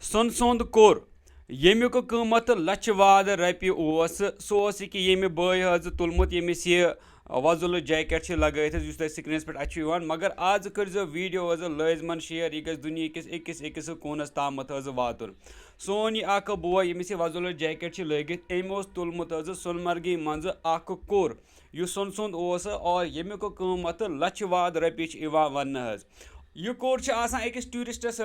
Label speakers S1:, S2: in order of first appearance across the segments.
S1: सुन सुंद core यमुक कीमत लचवाद रपि सह ये बय तुलमुत यमिस यह वजुल जैकेट लगित स्क्रीन पे मगर आज कर वीडियो लाजमन शेयर यह दुनिया किस अकिस कोनस ताम वात सोन यह बोय यमिस वजुल जैकेट लगित अमि तुलमुत सोनमर्गी मज कोर सुन सुंद और यमुक कीमत लचवाद रपि वन यह कोर अकिस टूरिस्टस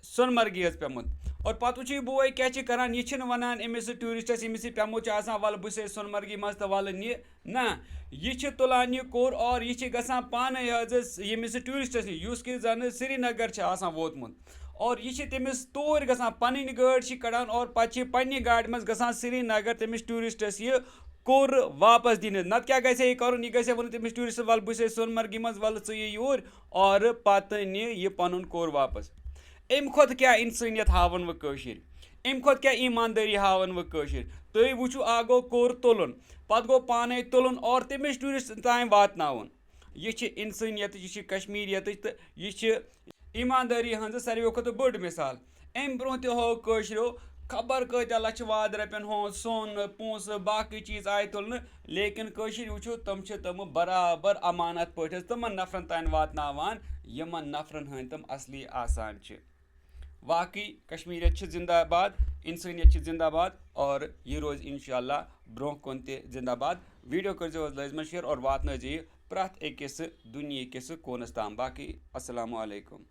S1: सोनमर्गी पेमुत और पत वो बोय क्या करान यह वनान अमिस टूरिस्टस यमिस पेमुत वल बस सोनमर्गी मज तो वल ना यह तुलान यह कोर और यह गसान पाने यमिस टूरिस्टस नश कि जन श्रीनगर वोतमुत और यह तमिस तोर गसान पन गाड़ी कड़ान और पे पन्ने गाड़ी मज गसान श्रीनगर तमिस टूरिस्टस यह कोर वापस दिन नत क्या गए कर यह वन तमिस टूरिस्ट वल बस सोनमर्गी मज वल यूर और पत नि पन कोर वापस अम खुद क्या इंसानियत हावन वो अम खुद क्या ईमानदारी हावन वो तुम वो गो कोर तुलन पत गो पाने तुलन और तमिस टूरिस्ट ताम वातनावन यह इंसानियत यह कश्मीरियत तो यह ईमानदारी हज सारे खुद बड़ मिसाल अम ब्रो तहो खबर कत्या लचवाद रपन सोन पोस बाकी चीज आय तुलन लेकिन वो तम बराबर अमानत पे तमन नफरन तान वातनावान यमन नफरन हंद तम असली आसान वाकई कश्मीरियत जिंदाबाद इंसानियत जिंदाबाद और यह रोज इंशाल्लाह ब्रोह कुन जिंदाबाद वीडियो कर लाजमन शेयर और वात प्रत अकिस दुनिया किस कोनस ताम बाकी अस्सलामु अलैकुम।